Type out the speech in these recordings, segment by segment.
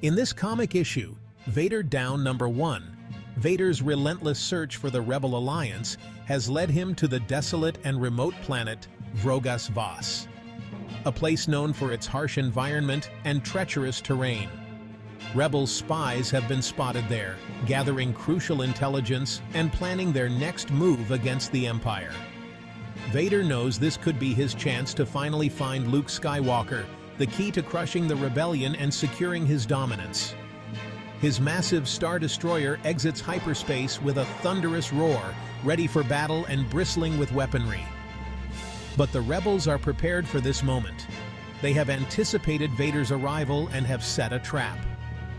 In this comic issue, Vader Down #1, Vader's relentless search for the Rebel Alliance has led him to the desolate and remote planet Vrogas Vas, a place known for its harsh environment and treacherous terrain. Rebel spies have been spotted there, gathering crucial intelligence and planning their next move against the Empire. Vader knows this could be his chance to finally find Luke Skywalker, the key to crushing the rebellion and securing his dominance. His massive Star Destroyer exits hyperspace with a thunderous roar, ready for battle and bristling with weaponry. But the rebels are prepared for this moment. They have anticipated Vader's arrival and have set a trap.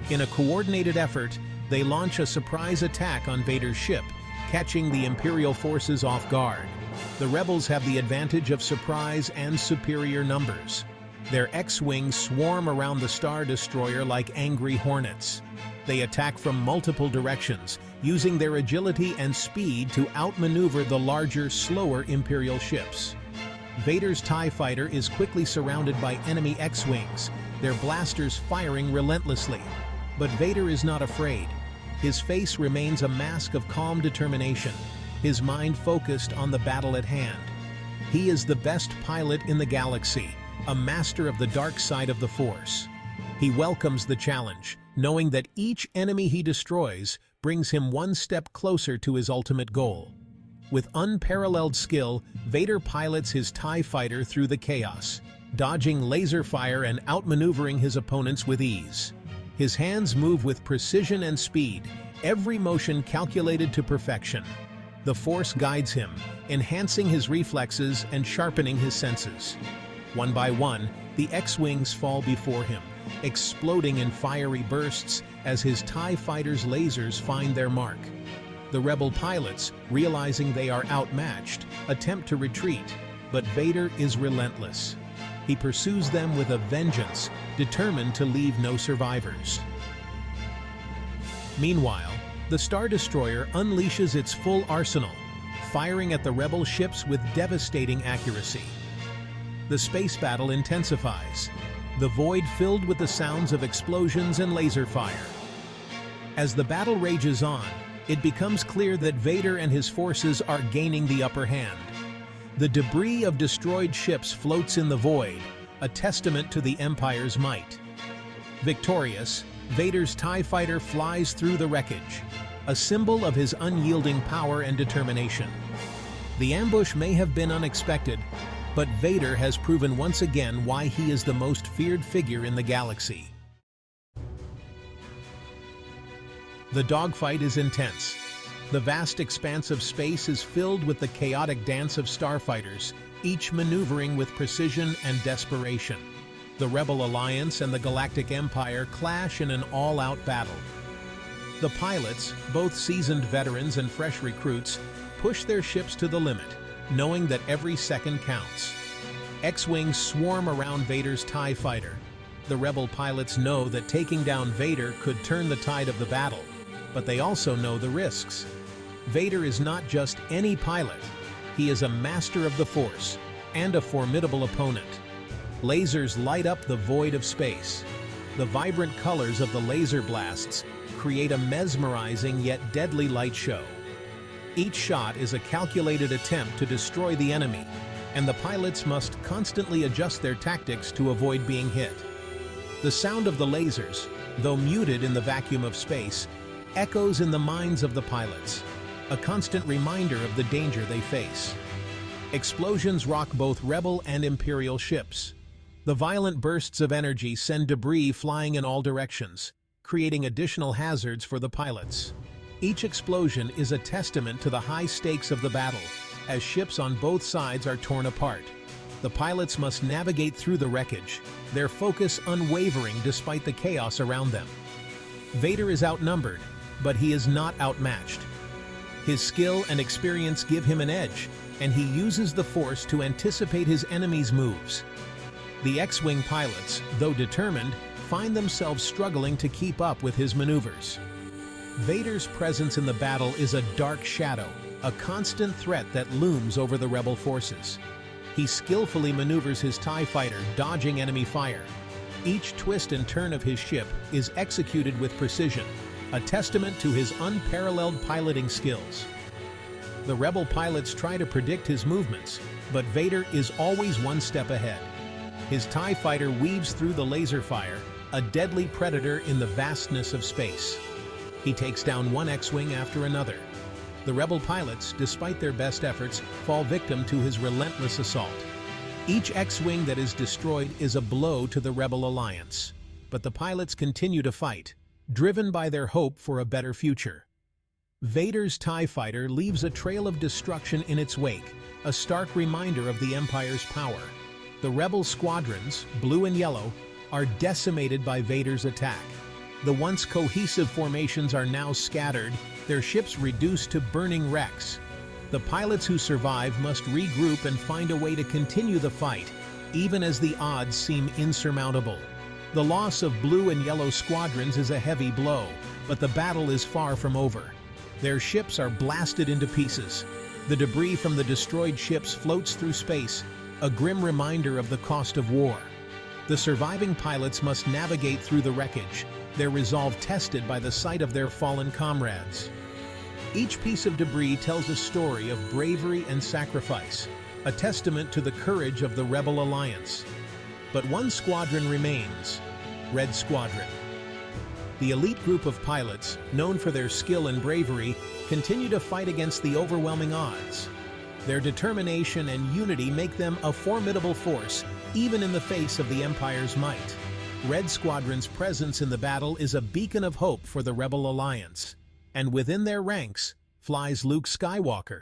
In a coordinated effort, they launch a surprise attack on Vader's ship, catching the Imperial forces off guard. The rebels have the advantage of surprise and superior numbers. Their X-Wings swarm around the Star Destroyer like angry hornets. They attack from multiple directions, using their agility and speed to outmaneuver the larger, slower Imperial ships. Vader's TIE fighter is quickly surrounded by enemy X-Wings, their blasters firing relentlessly. But Vader is not afraid. His face remains a mask of calm determination, his mind focused on the battle at hand. He is the best pilot in the galaxy, a master of the dark side of the Force. He welcomes the challenge, knowing that each enemy he destroys brings him one step closer to his ultimate goal. With unparalleled skill, Vader pilots his TIE fighter through the chaos, dodging laser fire and outmaneuvering his opponents with ease. His hands move with precision and speed, every motion calculated to perfection. The Force guides him, enhancing his reflexes and sharpening his senses. One by one, the X-Wings fall before him, exploding in fiery bursts as his TIE fighter's lasers find their mark. The rebel pilots, realizing they are outmatched, attempt to retreat, but Vader is relentless. He pursues them with a vengeance, determined to leave no survivors. Meanwhile, the Star Destroyer unleashes its full arsenal, firing at the rebel ships with devastating accuracy. The space battle intensifies, the void filled with the sounds of explosions and laser fire. As the battle rages on, it becomes clear that Vader and his forces are gaining the upper hand. The debris of destroyed ships floats in the void, a testament to the Empire's might. Victorious, Vader's TIE fighter flies through the wreckage, a symbol of his unyielding power and determination. The ambush may have been unexpected, but Vader has proven once again why he is the most feared figure in the galaxy. The dogfight is intense. The vast expanse of space is filled with the chaotic dance of starfighters, each maneuvering with precision and desperation. The Rebel Alliance and the Galactic Empire clash in an all-out battle. The pilots, both seasoned veterans and fresh recruits, push their ships to the limit, knowing that every second counts. X-Wings swarm around Vader's TIE fighter. The Rebel pilots know that taking down Vader could turn the tide of the battle, but they also know the risks. Vader is not just any pilot. He is a master of the Force and a formidable opponent. Lasers light up the void of space. The vibrant colors of the laser blasts create a mesmerizing yet deadly light show. Each shot is a calculated attempt to destroy the enemy, and the pilots must constantly adjust their tactics to avoid being hit. The sound of the lasers, though muted in the vacuum of space, echoes in the minds of the pilots, a constant reminder of the danger they face. Explosions rock both Rebel and Imperial ships. The violent bursts of energy send debris flying in all directions, creating additional hazards for the pilots. Each explosion is a testament to the high stakes of the battle, as ships on both sides are torn apart. The pilots must navigate through the wreckage, their focus unwavering despite the chaos around them. Vader is outnumbered, but he is not outmatched. His skill and experience give him an edge, and he uses the Force to anticipate his enemies' moves. The X-Wing pilots, though determined, find themselves struggling to keep up with his maneuvers. Vader's presence in the battle is a dark shadow, a constant threat that looms over the rebel forces. He skillfully maneuvers his TIE fighter, dodging enemy fire. Each twist and turn of his ship is executed with precision, a testament to his unparalleled piloting skills. The rebel pilots try to predict his movements, but Vader is always one step ahead. His TIE fighter weaves through the laser fire, a deadly predator in the vastness of space. He takes down one X-wing after another. The rebel pilots, despite their best efforts, fall victim to his relentless assault. Each X-wing that is destroyed is a blow to the rebel alliance, but the pilots continue to fight, driven by their hope for a better future. Vader's TIE fighter leaves a trail of destruction in its wake, a stark reminder of the Empire's power. The rebel squadrons, blue and yellow, are decimated by Vader's attack. The once cohesive formations are now scattered, their ships reduced to burning wrecks. The pilots who survive must regroup and find a way to continue the fight, even as the odds seem insurmountable. The loss of blue and yellow squadrons is a heavy blow, but the battle is far from over. Their ships are blasted into pieces. The debris from the destroyed ships floats through space, a grim reminder of the cost of war. The surviving pilots must navigate through the wreckage, their resolve tested by the sight of their fallen comrades. Each piece of debris tells a story of bravery and sacrifice, a testament to the courage of the Rebel Alliance. But one squadron remains, Red Squadron. The elite group of pilots, known for their skill and bravery, continue to fight against the overwhelming odds. Their determination and unity make them a formidable force, even in the face of the Empire's might. Red Squadron's presence in the battle is a beacon of hope for the Rebel Alliance. And within their ranks flies Luke Skywalker.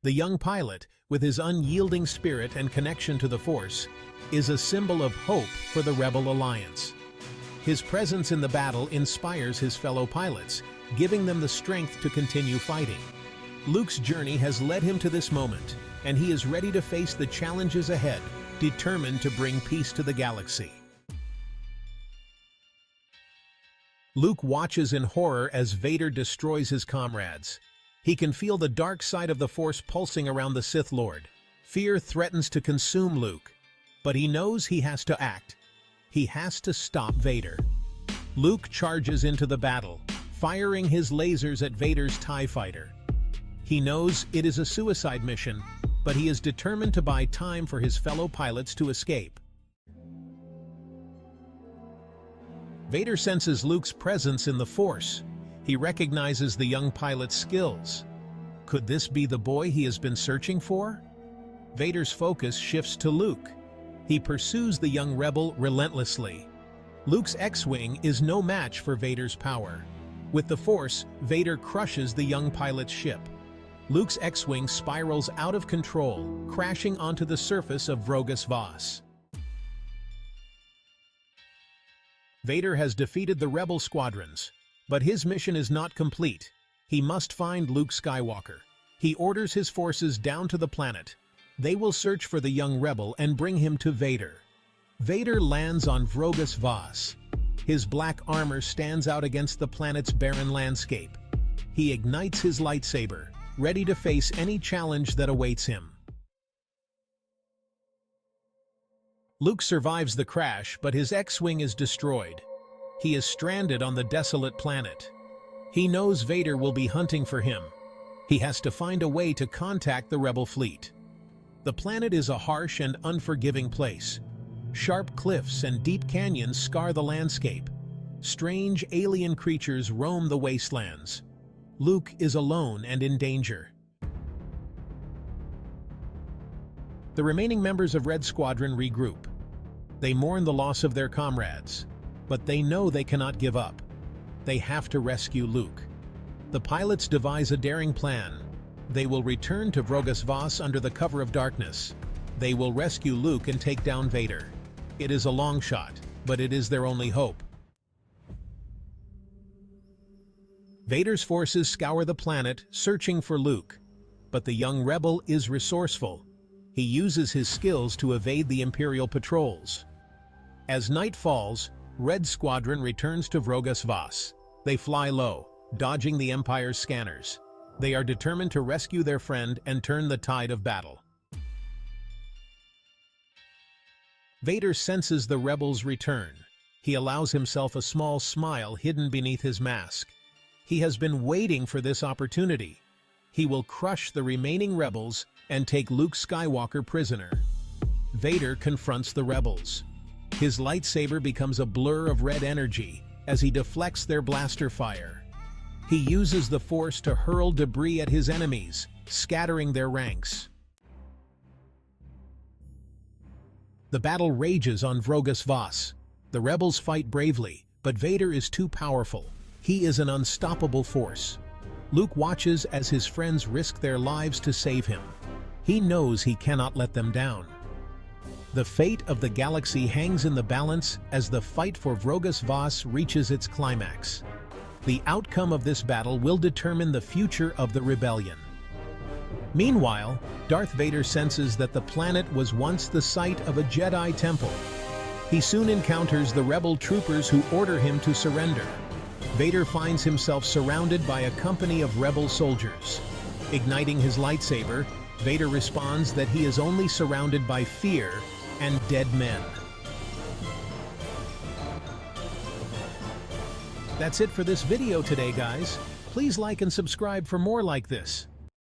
The young pilot, with his unyielding spirit and connection to the Force, is a symbol of hope for the Rebel Alliance. His presence in the battle inspires his fellow pilots, giving them the strength to continue fighting. Luke's journey has led him to this moment, and he is ready to face the challenges ahead, determined to bring peace to the galaxy. Luke watches in horror as Vader destroys his comrades. He can feel the dark side of the Force pulsing around the Sith Lord. Fear threatens to consume Luke, but he knows he has to act. He has to stop Vader. Luke charges into the battle, firing his lasers at Vader's TIE fighter. He knows it is a suicide mission, but he is determined to buy time for his fellow pilots to escape. Vader senses Luke's presence in the Force. He recognizes the young pilot's skills. Could this be the boy he has been searching for? Vader's focus shifts to Luke. He pursues the young rebel relentlessly. Luke's X-wing is no match for Vader's power. With the Force, Vader crushes the young pilot's ship. Luke's X-wing spirals out of control, crashing onto the surface of Vrogas Voss. Vader has defeated the rebel squadrons, but his mission is not complete. He must find Luke Skywalker. He orders his forces down to the planet. They will search for the young rebel and bring him to Vader. Vader lands on Vrogas Voss. His black armor stands out against the planet's barren landscape. He ignites his lightsaber, ready to face any challenge that awaits him. Luke survives the crash, but his X-wing is destroyed. He is stranded on the desolate planet. He knows Vader will be hunting for him. He has to find a way to contact the rebel fleet. The planet is a harsh and unforgiving place. Sharp cliffs and deep canyons scar the landscape. Strange alien creatures roam the wastelands. Luke is alone and in danger. The remaining members of Red Squadron regroup. They mourn the loss of their comrades, but they know they cannot give up. They have to rescue Luke. The pilots devise a daring plan. They will return to Vrogas Voss under the cover of darkness. They will rescue Luke and take down Vader. It is a long shot, but it is their only hope. Vader's forces scour the planet, searching for Luke, but the young rebel is resourceful. He uses his skills to evade the Imperial patrols. As night falls, Red Squadron returns to Vrogas Voss. They fly low, dodging the Empire's scanners. They are determined to rescue their friend and turn the tide of battle. Vader senses the rebels' return. He allows himself a small smile hidden beneath his mask. He has been waiting for this opportunity. He will crush the remaining rebels and take Luke Skywalker prisoner. Vader confronts the rebels. His lightsaber becomes a blur of red energy as he deflects their blaster fire. He uses the Force to hurl debris at his enemies, scattering their ranks. The battle rages on Vrogas Voss. The rebels fight bravely, but Vader is too powerful. He is an unstoppable force. Luke watches as his friends risk their lives to save him. He knows he cannot let them down. The fate of the galaxy hangs in the balance as the fight for Vrogas Voss reaches its climax. The outcome of this battle will determine the future of the rebellion. Meanwhile, Darth Vader senses that the planet was once the site of a Jedi temple. He soon encounters the rebel troopers who order him to surrender. Vader finds himself surrounded by a company of rebel soldiers. Igniting his lightsaber, Vader responds that he is only surrounded by fear and dead men. That's it for this video today, guys. Please like and subscribe for more like this.